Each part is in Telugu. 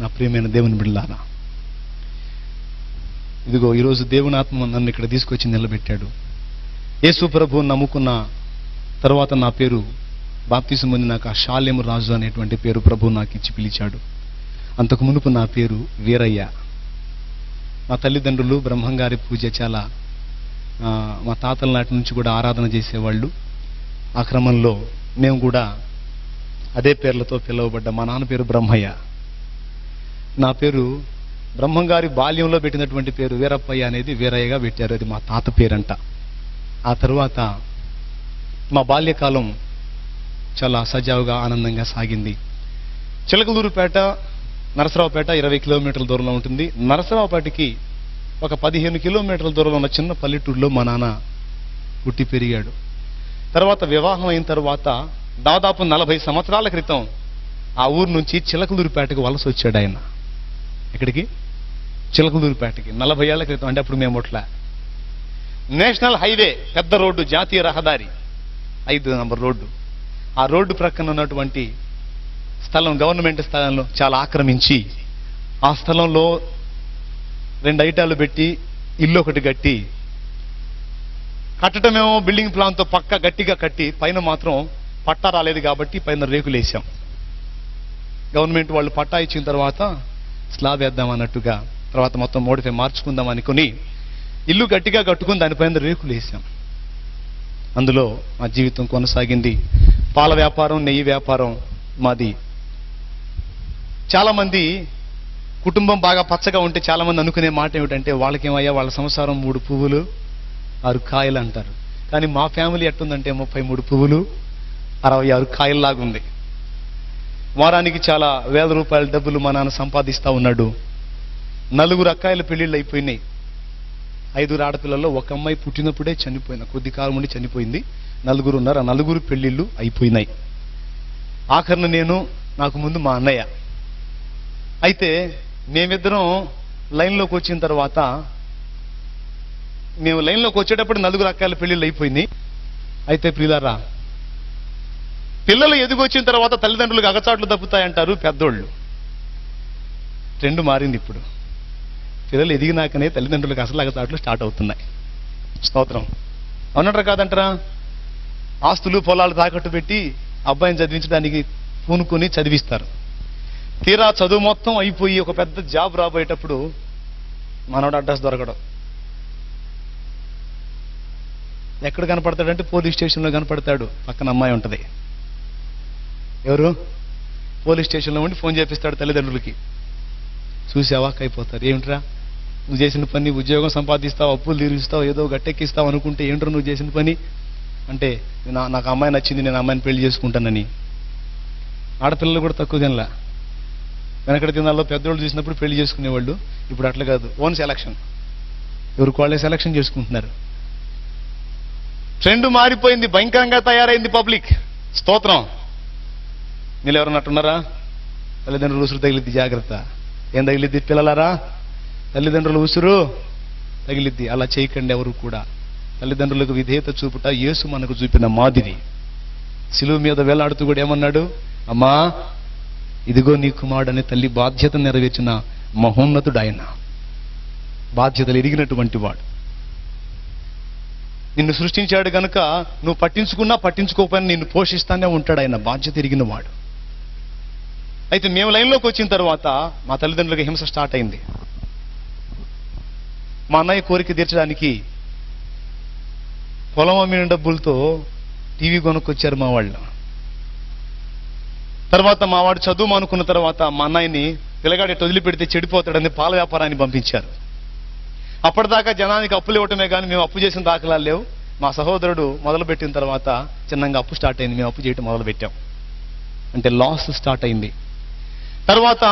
నా ప్రియమైన దేవుని బిడ్డలారా, ఇదిగో ఈరోజు దేవుని ఆత్మ నన్ను ఇక్కడ తీసుకొచ్చి నిలబెట్టాడు. యేసు ప్రభువుని నమ్ముకున్న తర్వాత నా పేరు బాప్తిసం పొందినాక షాలేము రాజు అనేటువంటి పేరు ప్రభువు నాకు ఇచ్చి పిలిచాడు. అంతకు మునుపు నా పేరు వీరయ్య. మా తల్లిదండ్రులు బ్రహ్మంగారి పూజ చాలా మా తాతల నాటి నుంచి కూడా ఆరాధన చేసేవాళ్ళు. ఆ క్రమంలో మేము కూడా అదే పేర్లతో పిలువబడ్డ. మా నాన్న పేరు బ్రహ్మయ్య, నా పేరు బ్రహ్మంగారి బాల్యంలో పెట్టినటువంటి పేరు వీరప్పయ్య అనేది వీరయ్యగా పెట్టారు. అది మా తాత పేరంట. ఆ తరువాత మా బాల్యకాలం చాలా సజావుగా ఆనందంగా సాగింది. చిలకలూరుపేట నరసరావుపేట 20 కిలోమీటర్ల దూరంలో ఉంటుంది. నరసరావుపేటకి ఒక 15 కిలోమీటర్ల దూరంలో ఉన్న చిన్న పల్లెటూరులో మా నాన్న పుట్టి పెరిగాడు. తర్వాత వివాహం అయిన తర్వాత దాదాపు 40 సంవత్సరాల క్రితం ఆ ఊరు నుంచి చిలకలూరుపేటకు వలస వచ్చాడు ఆయన. ఎక్కడికి? చిలకలూరుపేటకి. 40 ఏళ్ల క్రితం. అంటే అప్పుడు మేము ఒట్లా. నేషనల్ హైవే, పెద్ద రోడ్డు, జాతీయ రహదారి 5 నంబర్ రోడ్డు. ఆ రోడ్డు ప్రక్కన ఉన్నటువంటి స్థలం గవర్నమెంట్ స్థలంలో చాలా ఆక్రమించి ఆ స్థలంలో 2 ఐటాలు పెట్టి ఇల్లు ఒకటి కట్టి, కట్టడమేమో బిల్డింగ్ ప్లాన్తో పక్క గట్టిగా కట్టి పైన మాత్రం పట్టా రాలేదు కాబట్టి పైన రేకులు వేసాం. గవర్నమెంట్ వాళ్ళు పట్టా ఇచ్చిన తర్వాత స్లాబ్ వేద్దాం అన్నట్టుగా తర్వాత మొత్తం మోడిఫై మార్చుకుందాం అనుకుని ఇల్లు గట్టిగా కట్టుకుని దానిపైన రేకులు వేసాం. అందులో మా జీవితం కొనసాగింది. పాల వ్యాపారం, నెయ్యి వ్యాపారం మాది. చాలా మంది కుటుంబం బాగా పచ్చగా ఉంటే చాలా మంది అనుకునే మాట ఏమిటంటే వాళ్ళకేమయ్యా వాళ్ళ సంసారం 3 పువ్వులు 6 కాయలు అంటారు. కానీ మా ఫ్యామిలీ ఎట్టుందంటే 33 పువ్వులు 66 కాయల్లాగుంది. వారానికి చాలా వేల రూపాయల డబ్బులు మా నాన్న సంపాదిస్తా ఉన్నాడు. 4 అక్కాయిల పెళ్లిళ్ళు అయిపోయినాయి. 5 ఆడపిల్లల్లో ఒక అమ్మాయి పుట్టినప్పుడే చనిపోయింది. కొద్ది కాలం ఉండి చనిపోయింది. 4 ఉన్నారు. ఆ 4 పెళ్లిళ్ళు అయిపోయినాయి. ఆఖరిన నేను, నాకు ముందు మా అన్నయ్య. అయితే మేమిద్దరం లైన్లోకి వచ్చిన తర్వాత, మేము లైన్లోకి వచ్చేటప్పుడు 4 అక్కాయిల పెళ్లిళ్ళు అయిపోయింది. అయితే ప్రియులారా, పిల్లలు ఎదిగొచ్చిన తర్వాత తల్లిదండ్రులకు అగచాట్లు తప్పుతాయంటారు పెద్దోళ్ళు. ట్రెండ్ మారింది ఇప్పుడు. పిల్లలు ఎదిగినాకనే తల్లిదండ్రులకు అసలు అగచాట్లు స్టార్ట్ అవుతున్నాయి. స్తోత్రం. అవునంటారా కాదంటారా? ఆస్తులు పొలాలు తాకట్టు పెట్టి అబ్బాయిని చదివించడానికి పూనుకొని చదివిస్తారు. తీరా చదువు మొత్తం అయిపోయి ఒక పెద్ద జాబ్ రాబోయేటప్పుడు మనోడు అడ్రస్ దొరకడం. ఎక్కడ కనపడతాడంటే పోలీస్ స్టేషన్లో కనపడతాడు. పక్కన అమ్మాయి ఉంటుంది. ఎవరు? పోలీస్ స్టేషన్లో ఉండి ఫోన్ చేపిస్తాడు తల్లిదండ్రులకి. చూసి అవాక్ అయిపోతారు. ఏమిట్రా నువ్వు చేసిన పని? ఉద్యోగం సంపాదిస్తావు, అప్పులు తీరుస్తావు, ఏదో గట్టెక్కిస్తావు అనుకుంటే ఏంట్రా నువ్వు చేసిన పని అంటే, నాకు అమ్మాయి నచ్చింది, నేను అమ్మాయిని పెళ్లి చేసుకుంటానని. ఆడపిల్లలు కూడా తక్కువ తినలా. వెనకటి దినాల్లో పెద్దోళ్ళు చూసినప్పుడు పెళ్లి చేసుకునేవాళ్ళు. ఇప్పుడు అట్లా కాదు, ఓన్ సెలక్షన్. ఎవరికి వాళ్ళే సెలక్షన్ చేసుకుంటున్నారు. ట్రెండ్ మారిపోయింది. భయంకరంగా తయారైంది పబ్లిక్. స్తోత్రం. మీరు ఎవరన్నట్టున్నారా? తల్లిదండ్రులు ఉసురు తగిలిద్ది, జాగ్రత్త. ఏం తగిలిద్ది పిల్లలారా? తల్లిదండ్రులు ఉసురు తగిలిద్ది. అలా చేయకండి ఎవరు కూడా. తల్లిదండ్రులకు విధేయత చూపుట యేసు మనకు చూపిన మాదిరి. శిలువ మీద వేలాడుతూ కూడా ఏమన్నాడు? అమ్మా ఇదిగో నీ కుమారుడు అనే తల్లి బాధ్యత నెరవేర్చిన మహోన్నతుడు ఆయన. బాధ్యతలు ఎరిగినటువంటి వాడు. నిన్ను సృష్టించాడు గనుక నువ్వు పట్టించుకున్నా పట్టించుకోకపోయినా నిన్ను పోషిస్తానే ఉంటాడు ఆయన. బాధ్యత ఎరిగిన వాడు. అయితే మేము లైన్లోకి వచ్చిన తర్వాత మా తల్లిదండ్రులకు హింస స్టార్ట్ అయింది. మా అన్నయ్య కోరిక తీర్చడానికి పొలం అమ్మిన డబ్బులతో టీవీ కొనుక్కొచ్చారు మా వాళ్ళు. తర్వాత మా వాడు చదువు మానుకున్న తర్వాత మా అన్నయ్యని పిల్లగాడి వదిలిపెడితే చెడిపోతాడని పాల వ్యాపారాన్ని పంపించారు. అప్పటిదాకా జనానికి అప్పులు ఇవ్వటమే కానీ మేము అప్పు చేసిన దాఖలాలు లేవు. మా సహోదరుడు మొదలుపెట్టిన తర్వాత చిన్నగా అప్పు స్టార్ట్ అయింది. మేము అప్పు చేయటం మొదలుపెట్టాం. అంటే లాస్ స్టార్ట్ అయింది. తర్వాత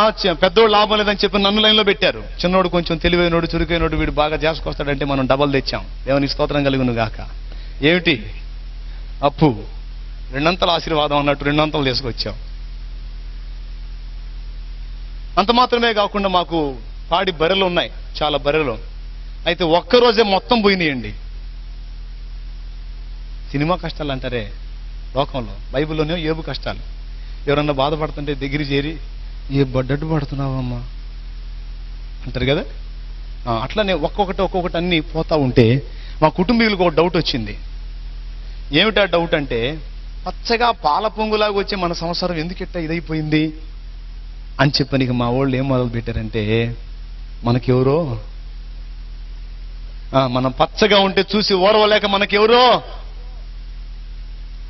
పెద్దోడు లాభం లేదని చెప్పి నన్ను లైన్లో పెట్టారు. చిన్నోడు కొంచెం తెలివైనోడు, చురుకైనోడు, వీడు బాగా చేసుకొస్తాడంటే మనం డబల్ తెచ్చాం. దేవుని స్తోత్రం కలుగును గాక. ఏమిటి? అప్పు. 2 ఆశీర్వాదం అన్నట్టు 2 తీసుకొచ్చాం. అంత మాత్రమే కాకుండా మాకు పాడి బర్రెలు ఉన్నాయి, చాలా బర్రెలు. అయితే ఒక్కరోజే మొత్తం పోయినాయండి. సినిమా కష్టాలు అంటారే లోకంలో, బైబిల్లోనే ఏబు కష్టాలు. ఎవరన్నా బాధపడుతుంటే దగ్గర చేరి ఏ బడ్డట్టు పడుతున్నావమ్మా అంటారు కదా. అట్లానే ఒక్కొక్కటి అన్నీ పోతా ఉంటే మా కుటుంబీకులకు ఒక డౌట్ వచ్చింది. ఏమిటా డౌట్ అంటే, పచ్చగా పాల పొంగులాగా వచ్చే మన సంసారం ఎందుకిట్ట ఇదైపోయింది అని చెప్పని మా వాళ్ళు ఏం మొదలు పెట్టారంటే, మనకెవరో మనం పచ్చగా ఉంటే చూసి ఓర్వలేక మనకెవరో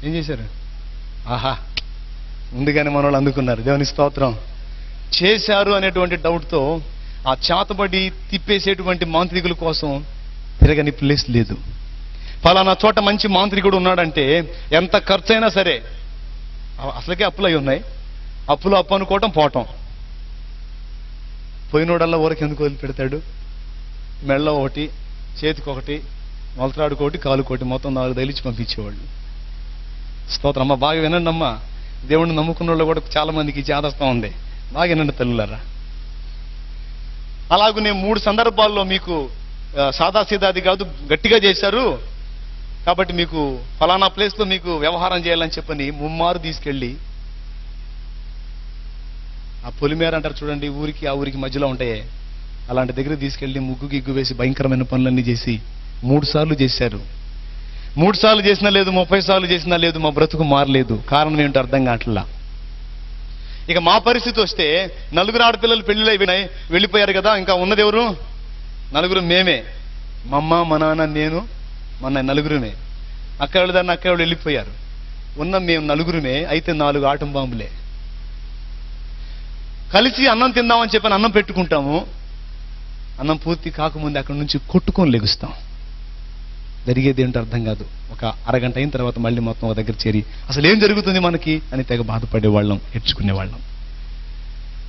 ఏం చేశారు, ఆహా ముందుగానే మన వాళ్ళు అందుకున్నారు, దేవుని స్తోత్రం, చేశారు అనేటువంటి డౌట్తో ఆ చేతబడి తిప్పేసేటువంటి మాంత్రికుల కోసం తిరగని ప్లేస్ లేదు. ఫలానా చోట మంచి మాంత్రికుడు ఉన్నాడంటే ఎంత ఖర్చు అయినా సరే, అసలుకే అప్పులు అయి ఉన్నాయి, అప్పులు అప్పు అనుకోవటం పోవటం, పోయినోడల్లా ఊరికి ఎందుకు వదిలిపెడతాడు, మెళ్ళ ఒకటి, చేతికొకటి, మొలతరాడుకోటి, కాలుకోటి, మొత్తం 4 తగిలించి పంపించేవాళ్ళు. స్తోత్రం. అమ్మ బాగా వినండి అమ్మా, దేవుడిని నమ్ముకున్న వాళ్ళు కూడా చాలా మందికి చేదస్తా ఉంది, బాగా వినండి తల్లులారా. అలాగూ నేను 3 సందర్భాల్లో మీకు సాదాసీదాది కాదు గట్టిగా చేశారు కాబట్టి మీకు ఫలానా ప్లేస్లో మీకు వ్యవహారం చేయాలని చెప్పని ముమ్మారు తీసుకెళ్ళి, ఆ పొలిమేర అంటారు చూడండి, ఊరికి ఆ ఊరికి మధ్యలో ఉంటాయే, అలాంటి దగ్గర తీసుకెళ్ళి ముగ్గు గిగ్గు వేసి భయంకరమైన పనులన్నీ చేసి 3 సార్లు చేశారు. 3 సార్లు చేసినా లేదు, 30 సార్లు చేసినా లేదు, మా బ్రతుకు మారలేదు. కారణం ఏంటో అర్థం కావట్లా. ఇక మా పరిస్థితి వస్తే 4 ఆడపిల్లలు పెళ్లిలో వెళ్ళిపోయారు కదా, ఇంకా ఉన్నది ఎవరు? 4 మేమే, మా అమ్మ, మా నాన్న, నేను, మా 4 అక్క వాళ్ళదాన్ని అక్క వాళ్ళు వెళ్ళిపోయారు. ఉన్న మేము 4 అయితే 4 ఆటం బాంబులే. కలిసి అన్నం తిందామని చెప్పని అన్నం పెట్టుకుంటాము, అన్నం పూర్తి కాకముందు అక్కడి నుంచి కొట్టుకొని లెగుస్తాం. జరిగేది ఏంటో అర్థం కాదు. ఒక అరగంట అయిన తర్వాత మళ్ళీ మొత్తం ఒక దగ్గర చేరి అసలు ఏం జరుగుతుంది మనకి అని తెగ బాధపడేవాళ్ళం, ఏడ్చుకునేవాళ్ళం.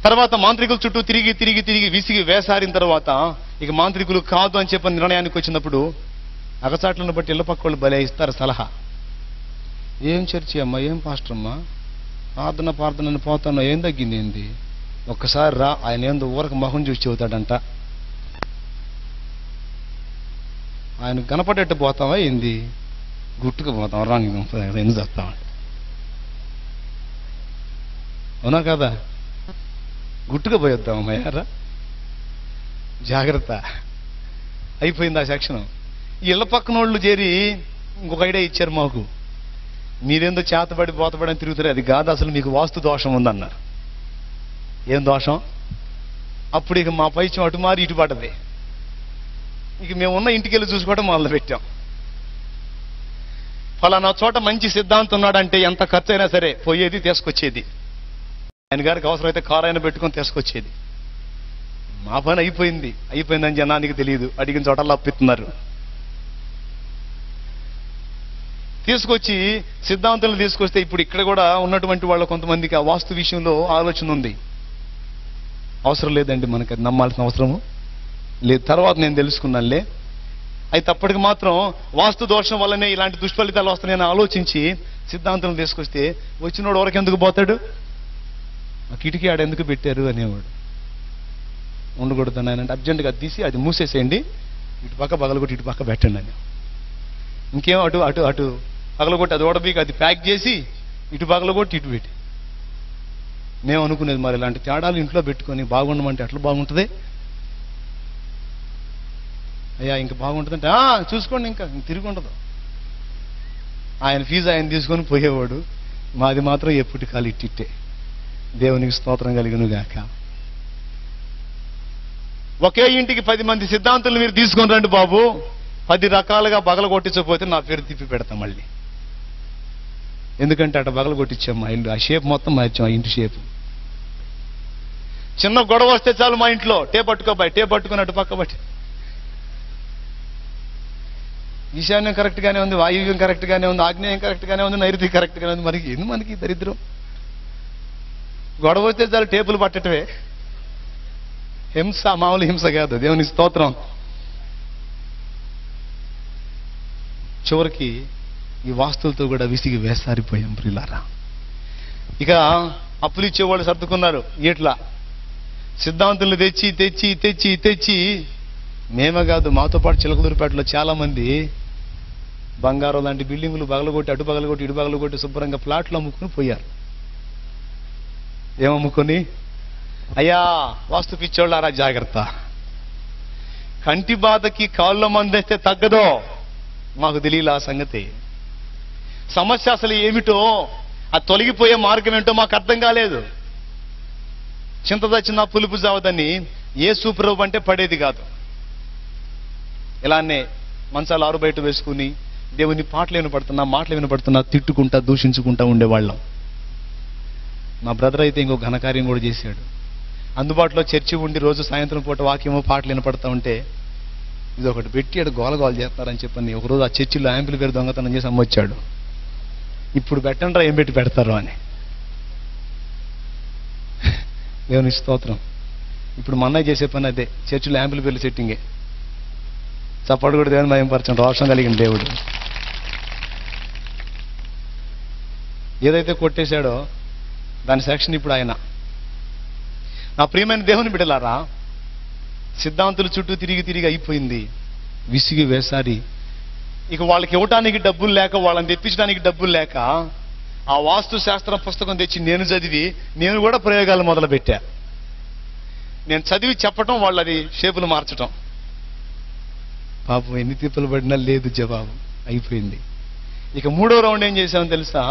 తర్వాత మాంత్రికుల చుట్టూ తిరిగి తిరిగి తిరిగి విసిగి వేసారిన తర్వాత ఇక మాంత్రికులు కాదు అని చెప్పని నిర్ణయానికి వచ్చినప్పుడు అగచాట్లను బట్టి ఇళ్ల పక్క వాళ్ళు భలే ఇస్తారు సలహా. ఏం చర్చి అమ్మా, ఏం పాస్టర్ అమ్మా, ప్రార్థనని పోతాను, ఏం తగ్గింది ఏంది, ఒక్కసారి రా, ఆయన ఏందో ఊరకు మొహం చూసి చెబుతాడంట, ఆయన కనపడేట్టు పోతావా ఏంది, గుట్టుకు పోతాం, రాంగ్ ఎందుకు చేస్తామంట, అవునా కదా, గుట్టుగా పోయొద్దామయ్యారా, జాగ్రత్త. అయిపోయింది ఆ సెక్షన్. ఇళ్ల పక్కన వాళ్ళు చేరి ఇంకొక ఐడియా ఇచ్చారు మాకు, మీరేందో చేతబడి పోతబడి అని తిరుగుతారు, అది కాదు, అసలు మీకు వాస్తు దోషం ఉందన్నారు. ఏం దోషం? అప్పుడు ఇక మా పైత్యం అటు మారి ఇటు పడ్డది. ఇక మేము ఉన్న ఇంటికి వెళ్ళి చూసుకోవడం మొదలు పెట్టాం. ఫలానా చోట మంచి సిద్ధాంతం ఉన్నాడంటే ఎంత ఖర్చు అయినా సరే పోయేది, తీసుకొచ్చేది. ఆయన గారికి అవసరమైతే కారు అయినా పెట్టుకొని తీసుకొచ్చేది. మా పని అయిపోయిందని జనానికి తెలియదు, అడిగిన చోటల్లో అప్పిస్తున్నారు. తీసుకొచ్చి సిద్ధాంతాలు తీసుకొస్తే ఇప్పుడు ఇక్కడ కూడా ఉన్నటువంటి వాళ్ళ కొంతమందికి ఆ వాస్తు విషయంలో ఆలోచన ఉంది. అవసరం లేదండి, మనకి అది నమ్మాల్సిన అవసరము లేదు. తర్వాత నేను తెలుసుకున్నానులే. అయితే అప్పటికి మాత్రం వాస్తు దోషం వల్లనే ఇలాంటి దుష్ఫలితాలు వస్తున్నాయని ఆలోచించి సిద్ధాంతం తీసుకొస్తే వచ్చినోడు వరకు ఎందుకు పోతాడు, ఆ కిటికీ ఆడ ఎందుకు పెట్టారు అనేవాడు. ఉండకూడదు ఆయన అంటే అర్జెంటుగా తీసి అది మూసేసేయండి, ఇటు పక్క పగలగొట్టి ఇటు పక్క పెట్టండి అని. ఇంకేం అటు అటు అటు పగలగొట్టి అది ఓడబీకి అది ప్యాక్ చేసి ఇటు పగలగొట్టి ఇటు పెట్టి. మేము అనుకునేది మరి ఇలాంటి తేడాలు ఇంట్లో పెట్టుకొని బాగుండమంటే ఎట్లా బాగుంటుంది అయ్యా, ఇంకా బాగుంటుందంటే చూసుకోండి, ఇంకా తిరిగి ఉండదు. ఆయన ఫీజు ఆయన తీసుకొని పోయేవాడు, మాది మాత్రం ఎప్పటి కాలు ఇట్టిట్టే. దేవునికి స్తోత్రం కలిగిన గాక. ఒకే ఇంటికి 10 మంది సిద్ధాంతులు మీరు తీసుకొని రండి బాబు, 10 రకాలుగా బగల కొట్టించకపోతే నా పేరు తిప్పి పెడతాం మళ్ళీ. ఎందుకంటే అట బగల కొట్టించాం మా ఇల్లు, ఆ షేప్ మొత్తం మార్చాం, ఆ ఇంటి షేప్. చిన్న గొడవ వస్తే చాలు మా ఇంట్లో టే పట్టుకొని అటు పక్క బట్టి. ఈశాన్యం కరెక్ట్ గానే ఉంది, వాయువ్యం కరెక్ట్ గానే ఉంది, ఆగ్నేయం కరెక్ట్ గానే ఉంది, నైరుతి కరెక్ట్ గానే ఉంది. మనకి దరిద్రం. గొడవ వస్తే చాలు టేపులు పట్టటమే. హింస మామూలు హింస కాదు, దేవుని స్తోత్రం. చివరికి ఈ వాస్తువులతో కూడా విసిగి వేసారిపోయాం ప్రియులారా. ఇక అప్పులు ఇచ్చేవాళ్ళు సర్దుకున్నారు. ఇట్లా సిద్ధాంతులు తెచ్చి తెచ్చి తెచ్చి తెచ్చి మేమే కాదు, మాతో పాటు చిలకలూరుపేటలో చాలా మంది బంగారం లాంటి బిల్డింగులు పగలగొట్టి అటు పగలగొట్టి ఇటు పగలగొట్టి శుభ్రంగా ప్లాట్లు అమ్ముకుని పోయారు. ఏమమ్ముకొని? అయ్యా వాస్తు పిచ్చోళ్ళారా జాగ్రత్త, కంటి బాధకి కాళ్ళ మందేస్తే తగ్గదో. మాకు తెలియలే ఆ సంగతి. సమస్య అసలు ఏమిటో, ఆ తొలగిపోయే మార్గం ఏంటో మాకు అర్థం కాలేదు. చింత దచ్చిన పులుపు జావదని యేసు ప్రభు అంటే పడేది కాదు. ఇలానే మంచాలు ఆరు బయట వేసుకుని దేవుని పాటలు వినపడుతున్నా, మాటలు వినపడుతున్నా, తిట్టుకుంటా దూషించుకుంటా ఉండేవాళ్ళం. మా బ్రదర్ అయితే ఇంకో ఘనకార్యం కూడా చేశాడు. అందుబాటులో చర్చి ఉండి రోజు సాయంత్రం పూట వాక్యమో పాటలు వినపడతా ఉంటే ఇది ఒకటి పెట్టి అడు గోలగోలు చేస్తారని చెప్పని ఒకరోజు ఆ చర్చిలో యాంపిల్ పేరు దొంగతనం చేసి అమ్మొచ్చాడు. ఇప్పుడు పెట్టండ్రా ఏం పెట్టి పెడతారు అని. దేవుని స్తోత్రం. ఇప్పుడు మా అన్నయ్య చేసే పని అదే, చర్చిలో యాంపిల్ పేర్లు సెట్టింగే. చప్పడు కూడా దేవుని భయంపరచండి, రోషం కలిగిన దేవుడు. ఏదైతే కొట్టేశాడో దాని సెక్షన్ ఇప్పుడు ఆయన. నా ప్రియమైన దేవుని బిడ్డలారా, సిద్ధాంతుల చుట్టూ తిరిగి తిరిగి అయిపోయింది, విసిగి వేసారి. ఇక వాళ్ళకి ఇవ్వటానికి డబ్బులు లేక, వాళ్ళని తెప్పించడానికి డబ్బులు లేక ఆ వాస్తు శాస్త్రం పుస్తకం తెచ్చి నేను చదివి నేను కూడా ప్రయోగాలు మొదలుపెట్టా. నేను చదివి చెప్పటం, వాళ్ళు అది షేపులు మార్చటం. పాపం ఎన్ని తిప్పలు పడినా లేదు జవాబు, అయిపోయింది. ఇక మూడో రౌండ్ ఏం చేశామని తెలుసా?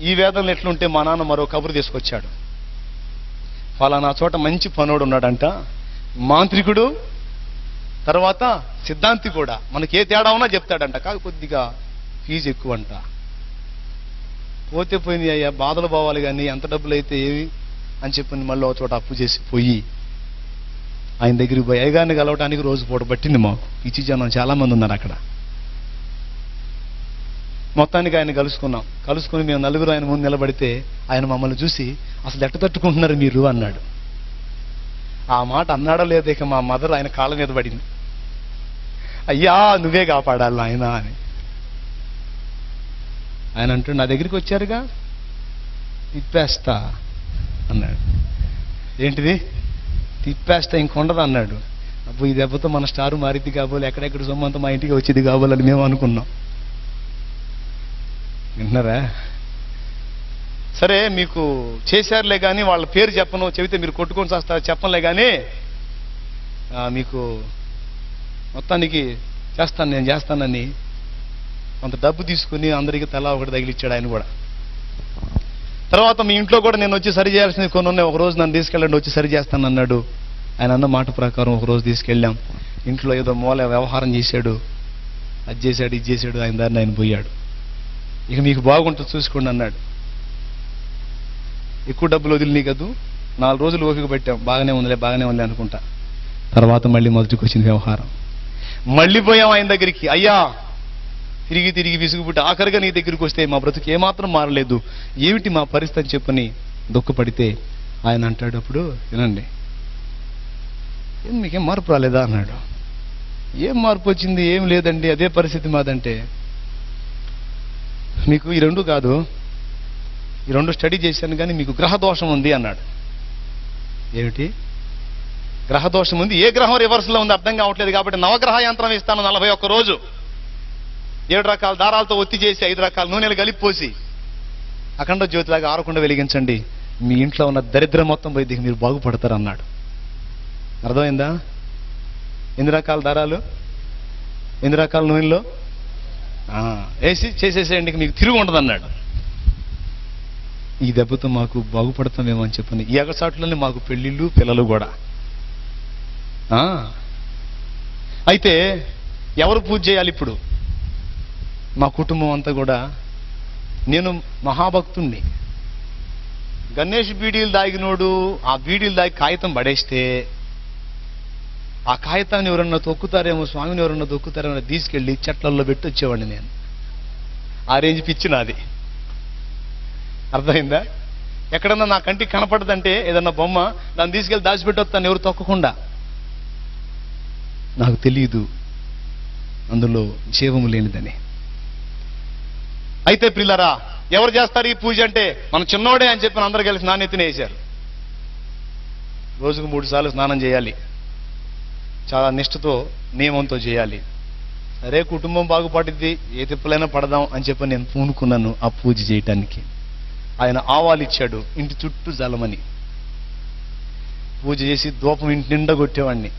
ఈ వేదంలో ఎట్లుంటే మా నాన్న మరో కబురు తీసుకొచ్చాడు. ఫలానా చోట మంచి పనోడు ఉన్నాడంట, మాంత్రికుడు, తర్వాత సిద్ధాంతి కూడా, మనకి ఏ తేడా ఉన్నా చెప్తాడంట, కాదు కొద్దిగా ఫీజు ఎక్కువ అంట. పోతే పోయింది అయ్యా, బాధలు పోవాలి కానీ ఎంత డబ్బులు అయితే ఏవి అని చెప్పి మళ్ళీ ఒక చోట అప్పు చేసి పోయి ఆయన దగ్గరికి పోయి అయ్యగారిని కలవటానికి రోజు పూట పట్టింది మాకు. పిచ్చి జనం చాలా మంది ఉన్నారు అక్కడ. మొత్తానికి ఆయన కలుసుకుని మేము నలుగురు ఆయన ముందు నిలబడితే ఆయన మమ్మల్ని చూసి అసలు ఎట్ట తట్టుకుంటున్నారు మీరు అన్నాడు. ఆ మాట అన్నాడో లేదో ఇక మా మదర్ ఆయన కాళ్ళ మీద పడింది. అయ్యా నువ్వే కాపాడాలి ఆయన అని. ఆయన అంటూ నా దగ్గరికి వచ్చారుగా, తిప్పేస్తా అన్నాడు. ఏంటిది తిప్పేస్తా, ఇంకొండదు అన్నాడు. అప్పుడు ఈ దెబ్బతో మన స్టారు మారిద్ది కాబోలు, ఎక్కడెక్కడ సొమ్మంతా మా ఇంటికి వచ్చేది కాబోలని మేము అనుకున్నాం. వింటున్నారా? సరే మీకు చేశారులే కానీ వాళ్ళ పేరు చెప్పను, చెబితే మీరు కొట్టుకొని చేస్తారు, చెప్పనులే కానీ మీకు మొత్తానికి నేను చేస్తానని కొంత డబ్బు తీసుకుని అందరికీ తలా ఒకటి తగిలిచ్చాడు ఆయన కూడా. తర్వాత మీ ఇంట్లో కూడా నేను వచ్చి సరి చేయాల్సింది కొన్ని ఉన్నాయి, ఒకరోజు నన్ను తీసుకెళ్ళండి వచ్చి సరి చేస్తాను అన్నాడు. ఆయన అన్న మాట ప్రకారం ఒకరోజు తీసుకెళ్ళాం. ఇంట్లో ఏదో మూల వ్యవహారం చేశాడు, అది చేశాడు ఇది చేశాడు, ఆయన దారిని ఆయన పోయాడు. ఇక మీకు బాగుంటుంది చూసుకోండి అన్నాడు. ఎక్కువ డబ్బులు వదిలి కదూ, 4 రోజులు ఓపిక పెట్టాం, బాగానే ఉంది అనుకుంటా. తర్వాత మళ్ళీ మొదటికి వచ్చింది వ్యవహారం. మళ్ళీ పోయాం ఆయన దగ్గరికి. అయ్యా తిరిగి తిరిగి విసుగుపుట్టి ఆఖరిగా నీ దగ్గరికి వస్తే మా బ్రతుకు ఏమాత్రం మారలేదు, ఏమిటి మా పరిస్థితి చెప్పని దుఃఖపడితే ఆయన అంటాడు, అప్పుడు వినండి, మీకేం మార్పు రాలేదా అన్నాడు. ఏం మార్పు వచ్చింది? ఏం లేదండి, అదే పరిస్థితి మాదంటే. మీకు ఈ రెండు కాదు, ఈ రెండు స్టడీ చేశాను కానీ మీకు గ్రహదోషం ఉంది అన్నాడు. ఏమిటి గ్రహదోషం ఉంది? ఏ గ్రహం రివర్స్లో ఉంది అర్థం కావట్లేదు, కాబట్టి నవగ్రహ యంత్రం ఇస్తాను 41 రోజు, 7 రకాల దారాలతో ఒత్తి చేసి 5 రకాల నూనెలు కలిపిపోసి అఖండ జ్యోతిలాగా ఆరకుండా వెలిగించండి, మీ ఇంట్లో ఉన్న దరిద్రం మొత్తం పోయి మీరు బాగుపడతారు అన్నాడు. అర్థమైందా? ఎన్ని రకాల దారాలు, ఎన్ని రకాల నూనెలో వేసి చేసేసేయండి, మీకు తిరుగు ఉండదు అన్నాడు. ఈ దెబ్బతో మాకు బాగుపడతామేమో అని చెప్పని ఈ ఎగసాట్లోనే మాకు పెళ్ళిళ్ళు పిల్లలు కూడా. అయితే ఎవరు పూజ చేయాలి ఇప్పుడు? మా కుటుంబం అంతా కూడా. నేను మహాభక్తుణ్ణి, గణేష్ బీడీలు దాగినోడు ఆ బీడీలు దాగి కాగితం పడేస్తే ఆ కాగితాన్ని ఎవరన్నా తొక్కుతారేమో, స్వామిని ఎవరన్నా తొక్కుతారేమో తీసుకెళ్ళి చెట్లల్లో పెట్టి వచ్చేవాడిని నేను. ఆ రేంజ్ పిచ్చి నాది. అర్థమైందా? ఎక్కడన్నా నా కంటికి కనపడదంటే ఏదన్నా బొమ్మ, దాన్ని తీసుకెళ్ళి దాచిపెట్టొస్తాను ఎవరు తొక్కకుండా. నాకు తెలియదు అందులో జీవము లేనిదని. అయితే ప్రియులారా, ఎవరు చేస్తారు ఈ పూజ అంటే? మనం చిన్నోడే అని చెప్పిన అందరూ కలిసి నాణ్యతనే వేశారు. రోజుకు 3 సార్లు స్నానం చేయాలి, చాలా నిష్ఠతో నియమంతో చేయాలి. సరే కుటుంబం బాగుపడిద్ది, ఏ తిప్పలైనా పడదాం అని చెప్పి నేను పూనుకున్నాను ఆ పూజ చేయటానికి. ఆయన ఆవాలు ఇచ్చాడు ఇంటి చుట్టూ జలమని. పూజ చేసి ధూపం ఇంటి నిండా కొట్టేవాడిని.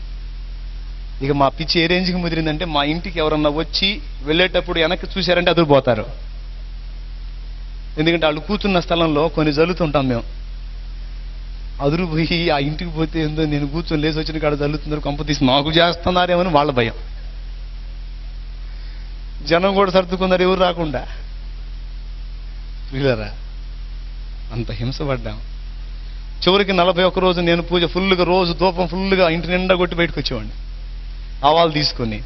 ఇక మా పిచ్చి ఏ రేంజ్కి ముదిరిందంటే, మా ఇంటికి ఎవరన్నా వచ్చి వెళ్ళేటప్పుడు వెనక్కి చూశారంటే అదిరిపోతారు. ఎందుకంటే వాళ్ళు కూర్చున్న స్థలంలో కొన్ని జల్లుతుంటాం మేము. అదురుపోయి ఆ ఇంటికి పోతే ఏందో, నేను కూర్చొని లేచి వచ్చిన కాడ జల్లుతున్నారు, కొంప తీసి నాకు చేస్తున్నారేమని వాళ్ళ భయం. జనం కూడా సర్దుకున్నారు ఎవరు రాకుండా. వీళ్ళరా అంత హింసపడ్డాం. చివరికి 41 రోజు నేను పూజ ఫుల్గా, రోజు ధూపం ఫుల్గా ఇంటి నిండా కొట్టి బయటకు వచ్చేవాడిని. ఆవాలు తీసుకొని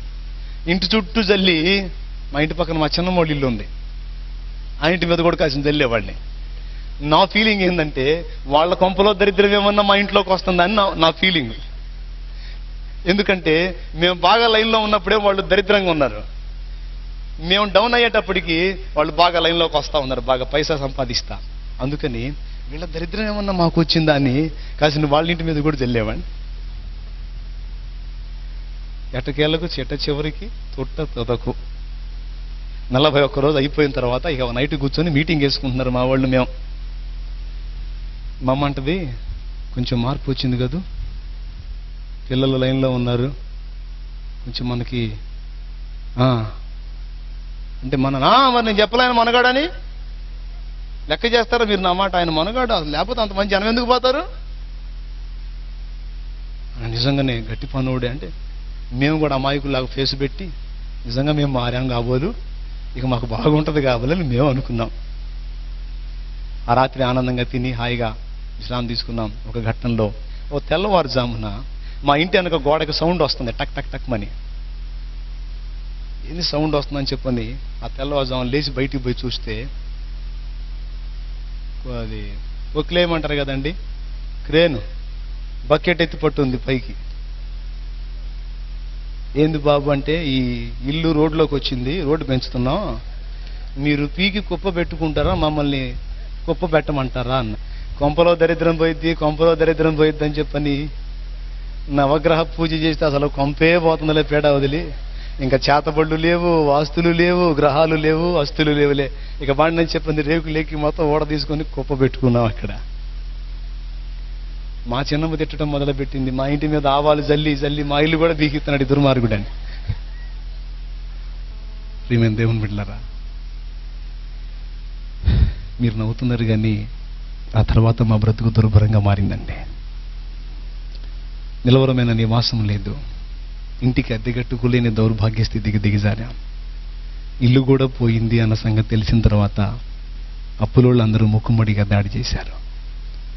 ఇంటి చుట్టూ జల్లి, మా ఇంటి పక్కన మా చిన్నమోళ్ళ ఇల్లు ఉంది, ఆ ఇంటి మీద కూడా కాసిన జల్లేవాడిని. నా ఫీలింగ్ ఏంటంటే, వాళ్ళ కొంపలో దరిద్రం ఏమన్నా మా ఇంట్లోకి వస్తుందని నా ఫీలింగ్. ఎందుకంటే మేము బాగా లైన్లో ఉన్నప్పుడే వాళ్ళు దరిద్రంగా ఉన్నారు, మేము డౌన్ అయ్యేటప్పటికి వాళ్ళు బాగా లైన్లోకి వస్తూ ఉన్నారు, బాగా పైసా సంపాదిస్తా. అందుకని వీళ్ళ దరిద్రం ఏమన్నా మాకు వచ్చిందా అని కాసిన వాళ్ళ ఇంటి మీద కూడా జల్లేవాడిని. ఎటకేళ్లకు చెట్ట చివరికి తొట్ట తొదకు 41 రోజు అయిపోయిన తర్వాత ఇక నైట్ కూర్చొని మీటింగ్ వేసుకుంటున్నారు మా వాళ్ళు. మేము మా అమ్మ అంటది, కొంచెం మార్పు వచ్చింది కదూ, పిల్లలు లైన్లో ఉన్నారు, కొంచెం మనకి అంటే మరి నేను చెప్పలేను మనగాడని లెక్క చేస్తారా మీరు నా మాట? ఆయన మనగాడు, లేకపోతే అంతమంది జనం ఎందుకు పోతారు? నిజంగానే గట్టి పనుడే. అంటే మేము కూడా అమాయకులాగా ఫేస్ పెట్టి, నిజంగా మేము మారాం కాబోలు, ఇక మాకు బాగుంటుంది కాబోలని మేము అనుకున్నాం. ఆ రాత్రి ఆనందంగా తిని హాయిగా విశ్రాంతి తీసుకున్నాం. ఒక ఘట్టంలో ఓ తెల్లవారుజామున మా ఇంటి వెనక గోడకి సౌండ్ వస్తుంది, టక్ టక్ టక్ మని. ఏంది సౌండ్ వస్తుందని చెప్పని ఆ తెల్లవారుజామున లేచి బయటికి పోయి చూస్తే, అది ఒక్లేమంటారు కదండి, క్రేను బకెట్ ఎత్తి పట్టుంది పైకి. ఏంది బాబు అంటే, ఈ ఇల్లు రోడ్లోకి వచ్చింది, రోడ్డు పెంచుతున్నాం, మీరు పీకి కుప్ప పెట్టుకుంటారా, మమ్మల్ని కుప్ప పెట్టమంటారా అన్న. కొంపలో దరిద్రం పోయిద్ది, కొంపలో దరిద్రం పోయిద్ది అని చెప్పని నవగ్రహ పూజ చేస్తే అసలు కొంపే పోతుందిలే పేడ వదిలి. ఇంకా చేతబళ్ళు లేవు, వాస్తులు లేవు, గ్రహాలు లేవు, అస్తులు లేవులే. ఇక బాండని చెప్పింది రేకులేకి మొత్తం ఓడ తీసుకొని కుప్ప పెట్టుకున్నాం అక్కడ. మా చిన్నమ్మ తిట్టడం మొదలుపెట్టింది, మా ఇంటి మీద ఆవాలు జల్లి జల్లి మా ఇల్లు కూడా బీకిస్తున్నాడు ఈ దుర్మార్గుడని. ప్రియమైన దేవుని బిడ్డలారా, మీరు నవ్వుతున్నారు కానీ ఆ తర్వాత మా బ్రతుకు దుర్భరంగా మారిందండి. నిలవరమైన నివాసం లేదు, ఇంటికి అద్దెగట్టుకోలేని దౌర్భాగ్య స్థితికి దిగజారాం. ఇల్లు కూడా పోయింది అన్న సంగతి తెలిసిన తర్వాత అప్పులోళ్ళు అందరూ ముక్కుమ్మడిగా దాడి చేశారు.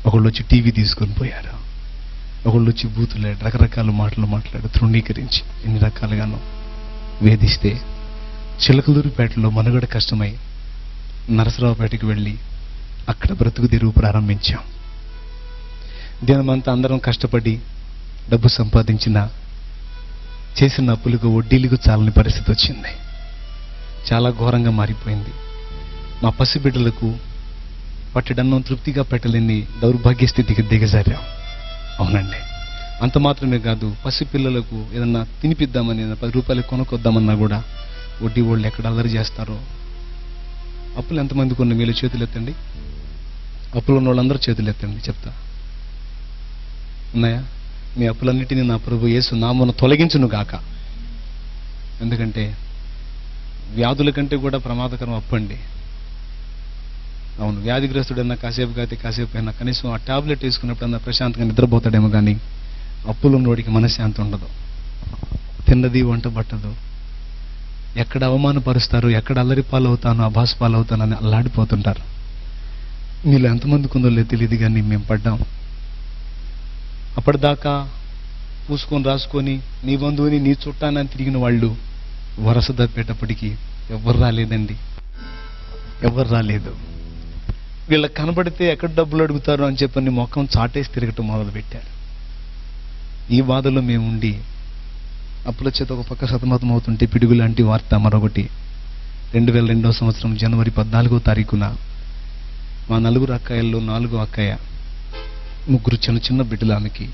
ఒకళ్ళు వచ్చి టీవీ తీసుకొని పోయారు, ఒకళ్ళు వచ్చి బూతులాడు, రకరకాల మాటలు మాట్లాడు తృణీకరించి ఎన్ని రకాలుగానో వేధిస్తే చిలకలూరుపేటలో మనుగడ కష్టమై నరసరావుపేటకి వెళ్ళి అక్కడ బ్రతుకు తెరువు ప్రారంభించాం. దినమంతా అందరం కష్టపడి డబ్బు సంపాదించిన చేసిన అప్పులకు వడ్డీలకు చాలని పరిస్థితి వచ్చింది. చాలా ఘోరంగా మారిపోయింది. మా పసిబిడ్డలకు పట్టెడన్నం తృప్తిగా పెట్టలేని దౌర్భాగ్య స్థితికి దిగజారాం. అవునండి, అంత మాత్రమే కాదు, పసిపిల్లలకు ఏదన్నా తినిపిద్దామని 10 రూపాయలు కొనుక్కొద్దామన్నా కూడా వడ్డీ వాళ్ళు ఎక్కడ అల్లరి చేస్తారో. అప్పులు ఎంతమందికి ఉన్న వీళ్ళు చేతులు ఎత్తండి, అప్పులు ఉన్న వాళ్ళందరూ చేతులు ఎత్తండి, చెప్తా. ఉన్నాయా? మీ అప్పులన్నిటినీ నా ప్రభు యేసు నామమున తొలగించును గాక. ఎందుకంటే వ్యాధుల కంటే కూడా ప్రమాదకరం అప్పండి. అవును, వ్యాధిగ్రస్తుడన్నా కాసేపు కాతే కాసేపు అయినా కనీసం ఆ టాబ్లెట్ వేసుకున్నప్పుడన్నా ప్రశాంతంగా నిద్రపోతాడేమో కానీ అప్పులున్నోడికి మనశ్శాంతి ఉండదు. తిన్నది వంట పట్టదు, ఎక్కడ అవమానపరుస్తారు, ఎక్కడ అల్లరి పాలవుతాను, అభాస్ పాలవుతానని అల్లాడిపోతుంటారు. మీలో ఎంతమందికి ఉందో లేదు తెలియదు కానీ మేము పడ్డాం. అప్పటిదాకా పూసుకొని రాసుకొని నీ బంధువుని నీ చుట్టానని తిరిగిన వాళ్ళు వరస తప్పేటప్పటికీ ఎవరు రాలేదండి, ఎవరు రాలేదు. వీళ్ళకి కనబడితే ఎక్కడ డబ్బులు అడుగుతారు అని చెప్పని మొఖం చాటేసి తిరగటం మొదలుపెట్టారు. ఈ బాధలో మేము ఉండి అప్పుల చేత ఒక పక్క సతమతం అవుతుంటే పిడుగు లాంటి వార్త మరొకటి. 2002వ సంవత్సరం జనవరి 14వ తారీఖున మా 4 అక్కయ్యల్లో 4వ అక్కయ్య 3 చిన్న చిన్న బిడ్డలు ఆమెకి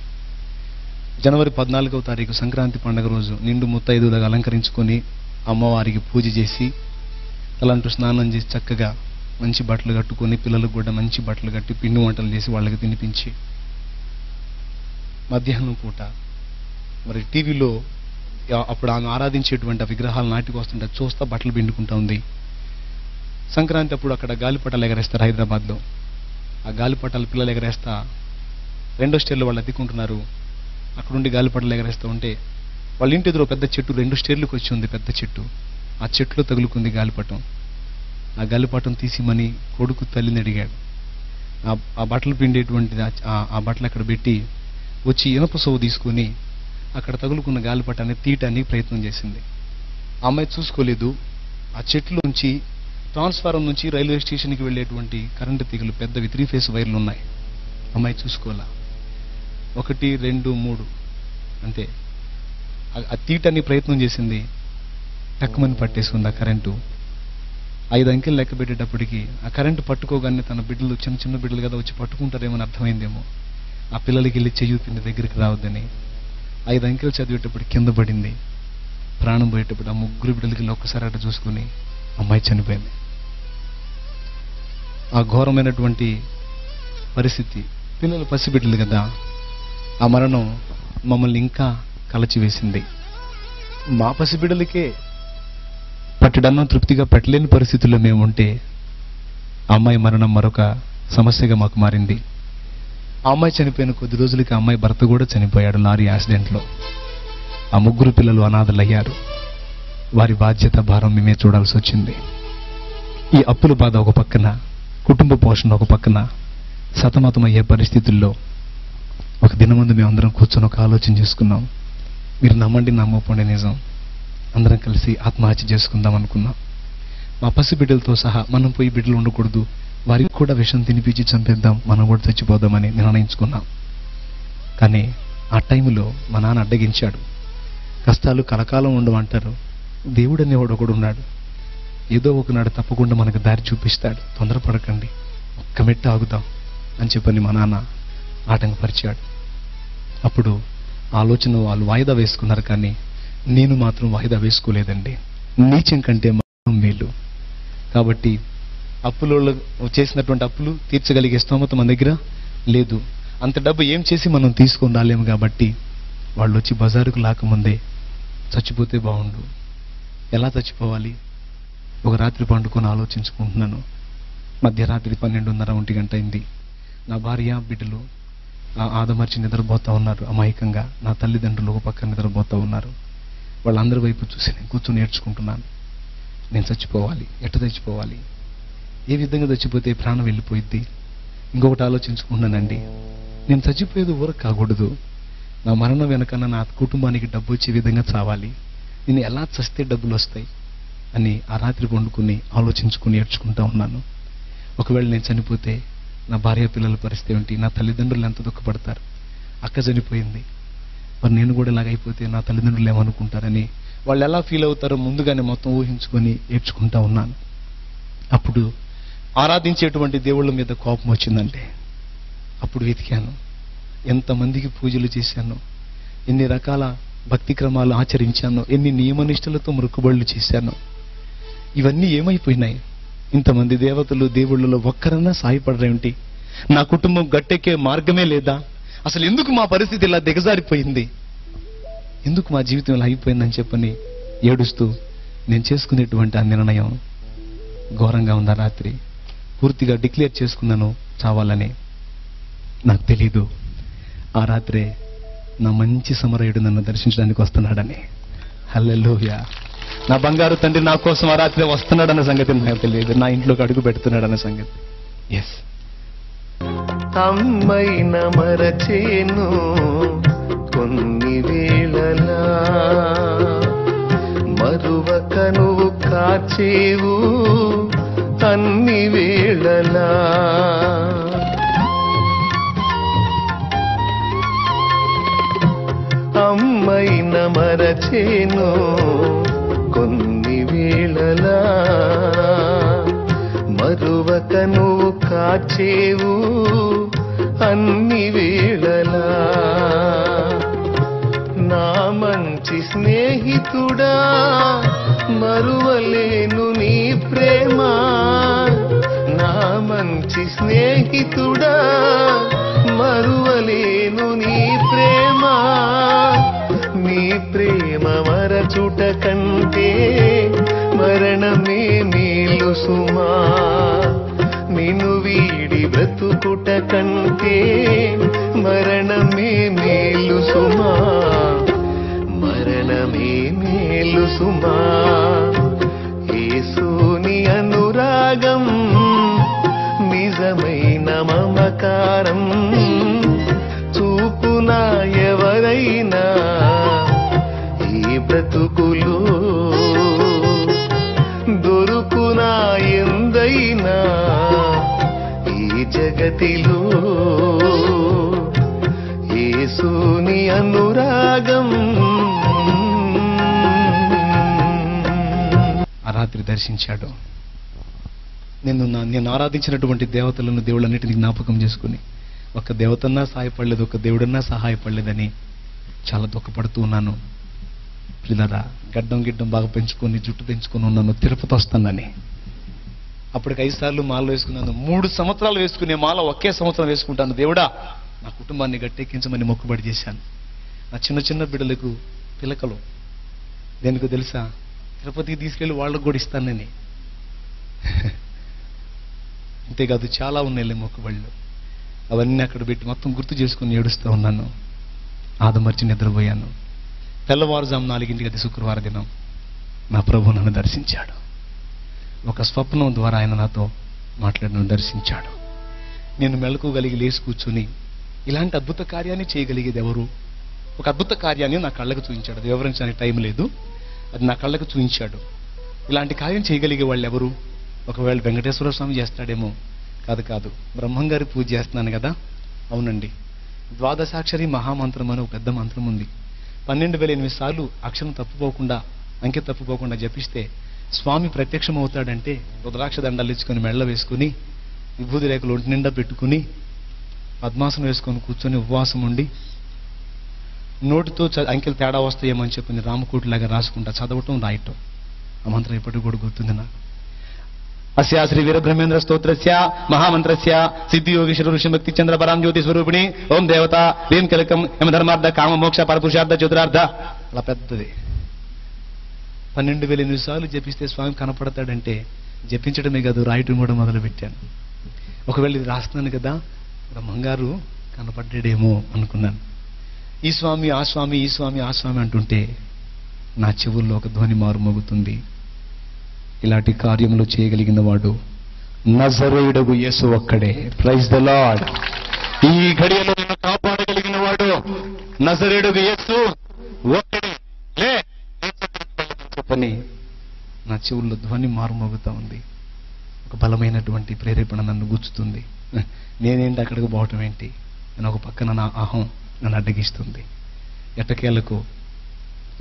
జనవరి 14వ తారీఖు సంక్రాంతి పండుగ రోజు నిండు ముత్తైదువులుగా అలంకరించుకొని అమ్మవారికి పూజ చేసి తలంటూ స్నానం చేసి చక్కగా మంచి బట్టలు కట్టుకొని పిల్లలకు కూడా మంచి బట్టలు కట్టి పిండి వంటలు చేసి వాళ్ళకి తినిపించి మధ్యాహ్నం పూట మరి టీవీలో అప్పుడు ఆమె ఆరాధించేటువంటి ఆ విగ్రహాలు నాటికి వస్తుంటే చూస్తా బట్టలు పిండుకుంటా ఉంది. సంక్రాంతి అప్పుడు అక్కడ గాలిపటాలు ఎగరేస్తారు హైదరాబాద్లో. ఆ గాలిపటాలు పిల్లలు ఎగరేస్తా 2వ స్టేర్లో వాళ్ళు అద్దెకుంటున్నారు. అక్కడుండి గాలిపటాలు ఎగరేస్తూ ఉంటే వాళ్ళ ఇంటి ఎదురు పెద్ద చెట్టు 2 స్టేర్లకు వచ్చి ఉంది, పెద్ద చెట్టు. ఆ చెట్టులో తగులుకుంది గాలిపటం. ఆ గాలిపటం తీసిమని కొడుకు తల్లిని అడిగాడు. ఆ బట్టలు పిండేటువంటిది ఆ బట్టలు అక్కడ పెట్టి వచ్చి ఇనప సొవ్వు తీసుకొని అక్కడ తగులుకున్న గాలిపటాన్ని తీయటానికి ప్రయత్నం చేసింది. ఆ అమ్మాయి చూసుకోలేదు. ఆ చెట్టులోంచి ట్రాన్స్ఫారం నుంచి రైల్వే స్టేషన్కి వెళ్ళేటువంటి కరెంటు తీగలు పెద్దవి 3 ఫేస్ వైర్లు ఉన్నాయి. అమ్మాయి చూసుకోవాలా. 1, 2, 3 అంతే. ఆ తీయటానికి ప్రయత్నం చేసింది. టక్కుమని పట్టేసుకుంది ఆ కరెంటు. 5 అంకెలు లెక్క పెట్టేటప్పటికి ఆ కరెంటు పట్టుకోగానే తన బిడ్డలు చిన్న చిన్న బిడ్డలు కదా వచ్చి పట్టుకుంటారేమని అర్థమైందేమో. ఆ పిల్లలకి వెళ్ళి చెయ్యూపింది దగ్గరికి రావద్దని. 5 అంకెలు చదివేటప్పుడు కింద పడింది. ప్రాణం పోయేటప్పుడు ఆ 3 బిడ్డలకి ఒక్కసారి అట చూసుకుని అమ్మాయి చనిపోయింది. ఆ ఘోరమైనటువంటి పరిస్థితి, పిల్లలు పసిబిడ్డలు కదా, ఆ మరణం మమ్మల్ని ఇంకా కలచివేసింది. మా పసిబిడ్డలకే పట్టడన్నా తృప్తిగా పెట్టలేని పరిస్థితుల్లో మేము ఉంటే ఆ అమ్మాయి మరణం మరొక సమస్యగా మాకు మారింది. ఆ అమ్మాయి చనిపోయిన కొద్ది రోజులకి ఆ అమ్మాయి భర్త కూడా చనిపోయాడు లారీ యాక్సిడెంట్లో. ఆ 3 పిల్లలు అనాథలయ్యారు. వారి బాధ్యత భారం మేమే చూడాల్సి వచ్చింది. ఈ అప్పుల బాధ ఒక పక్కన, కుటుంబ పోషణ ఒక పక్కన సతమతమయ్యే పరిస్థితుల్లో ఒక దినముందు మేమందరం కూర్చొని ఒక ఆలోచన చేసుకున్నాం. మీరు నమ్మండి నమ్మకపోండి, నిజం. అందరం కలిసి ఆత్మహత్య చేసుకుందాం అనుకున్నాం. మా పసిబిడ్డలతో సహా మనం పోయి బిడ్డలు ఉండకూడదు, వారికి కూడా విషం తినిపించి చంపేద్దాం, మనం కూడా చచ్చిపోదామని నిర్ణయించుకున్నాం. కానీ ఆ టైంలో మా నాన్న అడ్డగించాడు. కష్టాలు కలకాలం ఉండమంటారు, దేవుడు అనేవాడు ఒకడు ఉన్నాడు, ఏదో ఒకనాడు తప్పకుండా మనకు దారి చూపిస్తాడు, తొందరపడకండి, ఒక్క మెట్ట ఆగుతాం అని చెప్పని మా నాన్న ఆటంకపరిచాడు. అప్పుడు ఆలోచన వాళ్ళు వాయిదా వేసుకున్నారు, కానీ నేను మాత్రం వాయిదా వేసుకోలేదండి. నీచం కంటే మరణం మేలు. కాబట్టి అప్పులో చేసినటువంటి అప్పులు తీర్చగలిగే స్తోమత మన దగ్గర లేదు. అంత డబ్బు ఏం చేసి మనం తీసుకొని రాలేము. కాబట్టి వాళ్ళు వచ్చి బజారుకు లాకముందే చచ్చిపోతే బాగుండు. ఎలా చచ్చిపోవాలి? ఒక రాత్రి పండుకొని ఆలోచించుకుంటున్నాను. మధ్యరాత్రి 12:30, 1 గంట అయింది. నా భార్య బిడ్డలు ఆదమర్చి నిద్రపోతా ఉన్నారు అమాయకంగా. నా తల్లిదండ్రులు ఒక పక్క నిద్రపోతా ఉన్నారు. వాళ్ళందరి వైపు చూసి నేను కూర్చొని నేర్చుకుంటున్నాను. నేను చచ్చిపోవాలి, ఎట్ట చచ్చిపోవాలి, ఏ విధంగా చచ్చిపోతే ప్రాణం వెళ్ళిపోయిద్ది. ఇంకొకటి ఆలోచించుకుంటున్నానండి, నేను చచ్చిపోయేది ఊరకు కాకూడదు. నా మరణం వెనకన్నా నా కుటుంబానికి డబ్బు వచ్చే విధంగా చావాలి. నేను ఎలా చస్తే డబ్బులు వస్తాయి అని ఆ రాత్రి పండుకుని ఆలోచించుకుని ఏడ్చుకుంటా ఉన్నాను. ఒకవేళ నేను చనిపోతే నా భార్య పిల్లల పరిస్థితి ఏంటి? నా తల్లిదండ్రులు ఎంత దుఃఖపడతారు? అక్క చనిపోయింది, మరి నేను కూడా ఇలాగైపోతే నా తల్లిదండ్రులు ఏమనుకుంటారని, వాళ్ళు ఎలా ఫీల్ అవుతారో ముందుగానే మొత్తం ఊహించుకొని ఏడ్చుకుంటా ఉన్నాను. అప్పుడు ఆరాధించేటువంటి దేవుళ్ళ మీద కోపం వచ్చిందంటే అప్పుడు వెతికాను. ఎంతమందికి పూజలు చేశాను, ఎన్ని రకాల భక్తి క్రమాలు ఆచరించాను, ఎన్ని నియమనిష్టలతో మొక్కుబడులు చేశాను. ఇవన్నీ ఏమైపోయినాయి? ఇంతమంది దేవతలు దేవుళ్ళలో ఒక్కరన్నా సాయపడరేమిటి? నా కుటుంబం గట్టెక్కే మార్గమే లేదా? అసలు ఎందుకు మా పరిస్థితి ఇలా దిగజారిపోయింది? ఎందుకు మా జీవితం ఇలా అయిపోయిందని చెప్పని ఏడుస్తూ నేను చేసుకునేటువంటి ఆ నిర్ణయం ఘోరంగా ఉంది. ఆ రాత్రి పూర్తిగా డిక్లేర్ చేసుకున్నాను చావాలని. నాకు తెలీదు ఆ రాత్రే నా మంచి సమరయుడు నన్ను దర్శించడానికి వస్తున్నాడని. హల్లెలూయా! నా బంగారు తండ్రి నా కోసం ఆ రాత్రి వస్తున్నాడన్న సంగతి నాకు తెలియదు. నా ఇంట్లోకి అడుగు పెడుతున్నాడన్న సంగతి. ఎస్, అమ్మైన మరచేను కొన్ని వేళలా, మరువక నువ్వు కాచేవు అన్ని వేళలా. అమ్మైన మరచేను కొన్ని వేళలా, మరువక నువ్వు కాచేవు అన్ని వేళలా. నా మంచి స్నేహితుడా మరువలేను నీ ప్రేమ, నా మంచి స్నేహితుడా మరువలేను నీ ప్రేమ. కంటే మరణమే మేలు సుమా, మరణమే మేలు సుమా. యేసుని అనురాగం నిజమైన మమకారం చూపునా ఎవరైనా ఈ బ్రతుకులో, దొరుకునా ఎందైనా ఈ జగతిలో. యేసుని అనురాగం. ఆ రాత్రి దర్శించాడు. నేను ఆరాధించినటువంటి దేవతలను, దేవుళ్ళన్నిటిని జ్ఞాపకం చేసుకుని ఒక దేవతన్నా సహాయపడలేదు, ఒక దేవుడన్నా సహాయపడలేదని చాలా దుఃఖపడుతూ ఉన్నాను. పిల్లరా, గిడ్డం బాగా పెంచుకొని, జుట్టు పెంచుకొని ఉన్నాను. తిరుపతి వస్తానని అప్పటికి 5 సార్లు మాల వేసుకున్నాను. 3 సంవత్సరాలు వేసుకునే మాల ఒకే సంవత్సరం వేసుకుంటాను. దేవుడా, నా కుటుంబాన్ని గట్టెక్కించమని మొక్కుబడి చేశాను. నా చిన్న బిడ్డలకు పిలకలు దేనికో తెలుసా? తిరుపతికి తీసుకెళ్లి వాళ్ళకు కూడా ఇస్తానని. అంతేకాదు చాలా ఉన్నాయి మొక్కుబళ్ళు. అవన్నీ అక్కడ పెట్టి మొత్తం గుర్తు చేసుకుని ఏడుస్తూ ఉన్నాను. ఆదమర్చి నిద్రపోయాను. తెల్లవారుజాము 4 అది శుక్రవారం దినం నా ప్రభు నన్ను దర్శించాడు. ఒక స్వప్నం ద్వారా ఆయన నాతో మాట్లాడి దర్శించాడు. నేను మెలకువగలిగి లేచి కూర్చుని ఇలాంటి అద్భుత కార్యాన్ని చేయగలిగేది ఎవరు? ఒక అద్భుత కార్యాన్ని నా కళ్ళకు చూపించాడు. అది వివరించడానికి టైం లేదు. అది నా కళ్ళకు చూపించాడు. ఇలాంటి కార్యం చేయగలిగే వాళ్ళు ఎవరు? ఒకవేళ వెంకటేశ్వర స్వామి చేస్తాడేమో. కాదు, బ్రహ్మంగారి పూజ చేస్తున్నాను కదా. అవునండి, ద్వాదశాక్షరి మహామంత్రం అని ఒక పెద్ద మంత్రం ఉంది. 12,008 సార్లు అక్షరం తప్పుపోకుండా, అంకె తప్పుపోకుండా జపిస్తే స్వామి ప్రత్యక్షం అవుతాడంటే రుద్రాక్ష దండాలు ఇచ్చుకొని మెళ్ళ వేసుకుని, విభూది రేఖలు ఒంటి నిండా పెట్టుకుని, పద్మాసనం వేసుకొని కూర్చొని ఉపవాసం ఉండి, నోటితో అంకెలు తేడా వస్తాయేమని చెప్పి రామకోటిలాగా రాసుకుంటా చదవటం, రాయటం. ఆ మంత్రం ఇప్పటికి కూడా గుర్తుంది నాకు. అస్యా శ్రీ వీరబ్రహ్మేంద్ర స్తోత్రస్య మహామంత్రస్య సిద్ధి యోగేశ్వర ఋషిభక్తి చంద్ర పరాం జ్యోతి స్వరూపిణి ఓం దేవత లీం కలకం యమధర్మార్థ కామ మోక్ష పరపురుషార్థ చతురార్థ. అలా పెద్దది 12,008 సార్లు జపిస్తే స్వామి కనపడతాడంటే జపించడమే కాదు, రాయటం కూడా మొదలు పెట్టాను. ఒకవేళ ఇది రాస్తున్నాను కదా, బ్రహ్మంగారు కనపడ్డాడేమో అనుకున్నాను. ఈ స్వామి ఆ స్వామి, ఈ స్వామి ఆ స్వామి అంటుంటే నా చెవుల్లో ఒక ధ్వని మారు మోగుతుంది. ఇలాంటి కార్యములు చేయగలిగిన వాడు నజరేయుడగు యేసు ఒక్కడే. Praise the Lord. ఈ ఘడియలో నిన్ను కాపాడగలిగిన వాడు నజరేయుడగు యేసు ఒక్కడే. లే చెప్పని నా చెవుల్లో ధ్వని మారుమోగుతా ఉంది. ఒక బలమైనటువంటి ప్రేరేపణ నన్ను గుచ్చుతుంది. నేనేంటి అక్కడికి పోవటం ఏంటి అని ఒక పక్కన నా అహం నన్ను అడ్డగిస్తుంది. ఎట్టకేలకు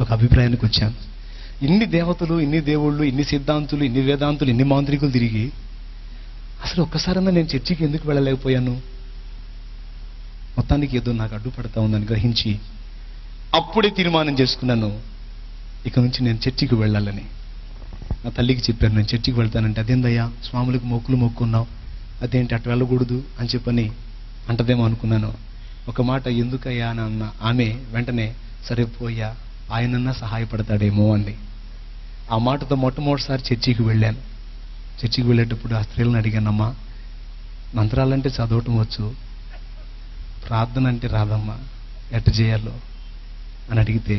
ఒక అభిప్రాయానికి వచ్చాను. ఇన్ని దేవతలు, ఇన్ని దేవుళ్ళు, ఇన్ని సిద్ధాంతులు, ఇన్ని వేదాంతులు, ఇన్ని మాంత్రికులు తిరిగి అసలు ఒక్కసారన్నా నేను చర్చికి ఎందుకు వెళ్ళలేకపోయాను? మొత్తానికి ఏదో నాకు అడ్డుపడతా ఉందని గ్రహించి అప్పుడే తీర్మానం చేసుకున్నాను, ఇక నుంచి నేను చర్చికి వెళ్ళాలని. నా తల్లికి చెప్పాను, నేను చర్చికి వెళ్తానంటే అదేందయ్యా స్వాములకు మొక్కులు మొక్కున్నావు, అదేంటి అటు వెళ్ళకూడదు అని చెప్పని అంటదేమో అనుకున్నాను. ఒక మాట ఎందుకయ్యా అని అన్న ఆమె వెంటనే సరే పోయా, ఆయనన్నా సహాయపడతాడేమో అంది. ఆ మాటతో మొట్టమొదటిసారి చర్చికి వెళ్ళాను. చర్చికి వెళ్ళేటప్పుడు ఆ స్త్రీలను అడిగానమ్మా, మంత్రాలంటే చదవటం వచ్చు, ప్రార్థన అంటే రాదమ్మా, ఎట్ట చేయాలో అని అడిగితే,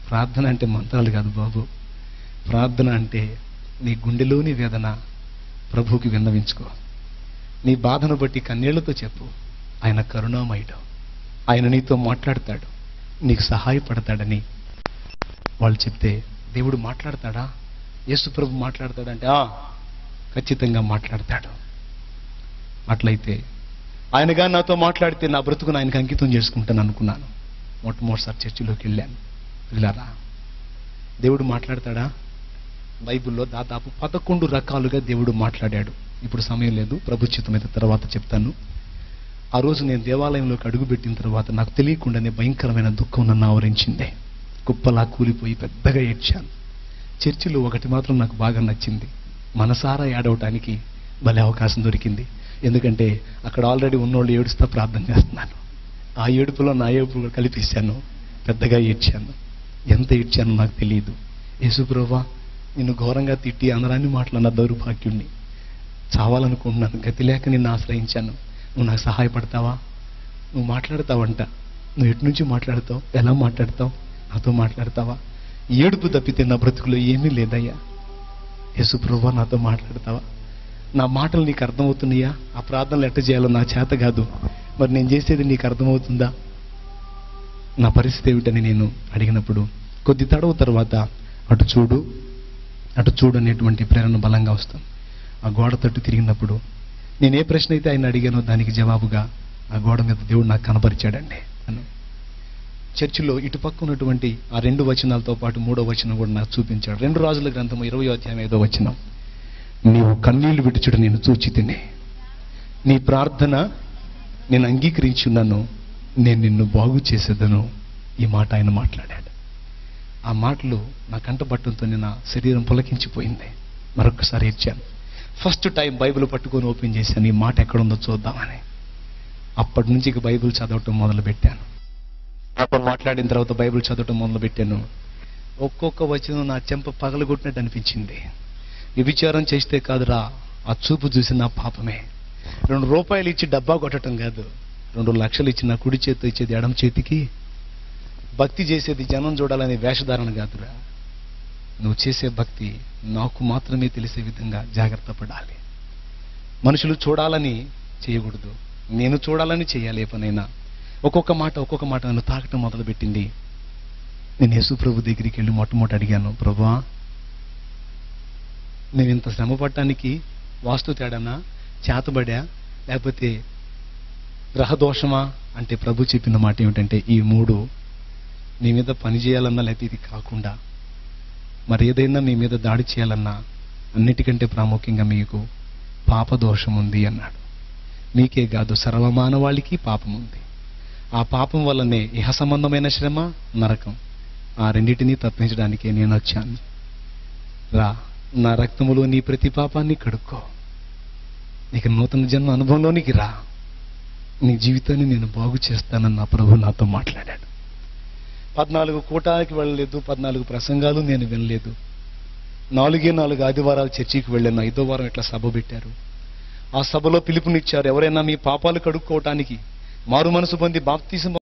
ప్రార్థన అంటే మంత్రాలు కాదు బాబు, ప్రార్థన అంటే నీ గుండెలోని వేదన ప్రభువుకి విన్నవించుకో, నీ బాధను బట్టి కన్నీళ్లతో చెప్పు, ఆయన కరుణామయుడు, ఆయన నీతో మాట్లాడతాడు, నీకు సహాయపడతాడని వాళ్ళు చెప్తే, దేవుడు మాట్లాడతాడా, యేసు ప్రభు మాట్లాడతాడంటే ఖచ్చితంగా మాట్లాడతాడు. అట్లయితే ఆయనగా నాతో మాట్లాడితే నా బ్రతుకును ఆయనకు అంకితం చేసుకుంటాను అనుకున్నాను. మొట్టమొదటిసారి చర్చిలోకి వెళ్ళాను. పిల్లారా, దేవుడు మాట్లాడతాడా? బైబిల్లో దాదాపు 11 రకాలుగా దేవుడు మాట్లాడాడు. ఇప్పుడు సమయం లేదు, ప్రభుత్వం అయితే తర్వాత చెప్తాను. ఆ రోజు నేను దేవాలయంలోకి అడుగుపెట్టిన తర్వాత నాకు తెలియకుండానే భయంకరమైన దుఃఖం నన్ను ఆవరించింది. కుప్పలా కూలిపోయి పెద్దగా ఏడ్చాను. చర్చిలో ఒకటి మాత్రం నాకు బాగా నచ్చింది, మనసారా ఏడవటానికి భలే అవకాశం దొరికింది. ఎందుకంటే అక్కడ ఆల్రెడీ ఉన్నోళ్ళు ఏడుస్తా ప్రార్థన చేస్తున్నాను. ఆ ఏడుపులో నా ఏడుపు కలిపేశాను, పెద్దగా ఏడ్చాను. ఎంత ఏడ్చానో నాకు తెలియదు. యేసుప్రభువా, నిన్ను ఘోరంగా తిట్టి అందరాన్ని మాట్లాడిన దౌర్భాగ్యుణ్ణి, చావాలనుకుంటున్నాను, గతి లేక నిన్ను ఆశ్రయించాను, నువ్వు నాకు సహాయపడతావా? నువ్వు మాట్లాడతావంట. నువ్వు ఎటు నుంచి మాట్లాడతావు? ఎలా మాట్లాడతావు? నాతో మాట్లాడతావా? ఏడుపు తప్పితే నా బ్రతుకులో ఏమీ లేదయ్యా. యేసు ప్రభువా, నాతో మాట్లాడతావా? నా మాటలు నీకు అర్థమవుతున్నాయా? ఆ ప్రార్థనలు ఎట్ట చేయాలో నా చేత కాదు, మరి నేను చేసేది నీకు అర్థమవుతుందా? నా పరిస్థితి ఏమిటని నేను అడిగినప్పుడు కొద్ది తడవ తర్వాత అటు చూడు అనేటువంటి ప్రేరణ బలంగా వస్తాం. ఆ గోడ తట్టు తిరిగినప్పుడు నేను ఏ ప్రశ్న అయితే ఆయన అడిగానో దానికి జవాబుగా ఆ గోడ మీద దేవుడు నాకు కనపరిచాడండి. చర్చిలో ఇటుపక్క ఉన్నటువంటి ఆ 2 వచనాలతో పాటు 3వ వచనం కూడా నాకు చూపించాడు. 2 రాజుల గ్రంథం 20వ అధ్యాయం 5వ వచనం. నీవు కన్నీళ్లు విడుచుట నేను చూచి తిని, నీ ప్రార్థన నేను అంగీకరించున్నాను, నేను నిన్ను బాగు చేసేదను. ఈ మాట ఆయన మాట్లాడాడు. ఆ మాటలు నా కంటపట్టడంతో నా శరీరం పులకించిపోయింది. మరొకసారి ఇచ్చాను. ఫస్ట్ టైం బైబిల్ పట్టుకొని ఓపెన్ చేశాను, ఈ మాట ఎక్కడుందో చూద్దామని. అప్పటి నుంచి ఇక బైబిల్ చదవటం మొదలుపెట్టాను. నాతో మాట్లాడిన తర్వాత బైబిల్ చదవటం మొదలుపెట్టాను. ఒక్కొక్క వచనం నా చెంప పగలగొట్టినట్టు అనిపించింది. వ్యభిచారం చేస్తే కాదురా, ఆ చూపు చూసి నా పాపమే. 2 రూపాయలు ఇచ్చి డబ్బా కొట్టడం కాదు, 2 లక్షలు ఇచ్చి నా కుడి చేతితో ఇచ్చేది ఎడమ చేతికి. భక్తి చేసేది జనం చూడాలనే వేషధారణ కాదురా. నువ్వు చేసే భక్తి నాకు మాత్రమే తెలిసే విధంగా జాగ్రత్త పడాలి. మనుషులు చూడాలని చేయకూడదు, నేను చూడాలని చేయాలి. ఏ పనైనా ఒక్కొక్క మాట నన్ను తాకటం మొదలుపెట్టింది. నేను యేసు ప్రభు దగ్గరికి వెళ్ళి మొట్టమొదటి అడిగాను, ప్రభువా, నేను ఇంత శ్రమ పడటానికి వాస్తు తేడానా, చేతబడా, లేకపోతే గ్రహదోషమా అంటే ప్రభు చెప్పిన మాట ఏమిటంటే, ఈ 3 నీ మీద పని చేయాలన్నా, లేకపోతే ఇది కాకుండా మరి ఏదైనా మీ మీద దాడి చేయాలన్నా అన్నిటికంటే ప్రాముఖ్యంగా మీకు పాపదోషం ఉంది అన్నాడు. మీకే కాదు, సర్వమానవాళికి పాపం ఉంది. ఆ పాపం వల్లనే ఇహ సంబంధమైన శ్రమ, నరకం, ఆ రెండింటినీ తప్పించడానికే నేను వచ్చాను. రా, నా రక్తములో నీ ప్రతి పాపాన్ని కడుక్కో, నీకు నూతన జన్మ అనుభవంలోనికి రా, నీ జీవితాన్ని నేను బాగు చేస్తానని నా ప్రభు నాతో మాట్లాడాడు. 14 కూటానికి వెళ్ళలేదు, 14 ప్రసంగాలు నేను వినలేదు. 4 ఆదివారాలు చర్చికి వెళ్ళాను. 5వ వారం ఇట్లా సభ పెట్టారు. ఆ సభలో పిలుపునిచ్చారు, ఎవరైనా మీ పాపాలు కడుక్కోవటానికి, మారు మనసు పొంది బాప్తిసం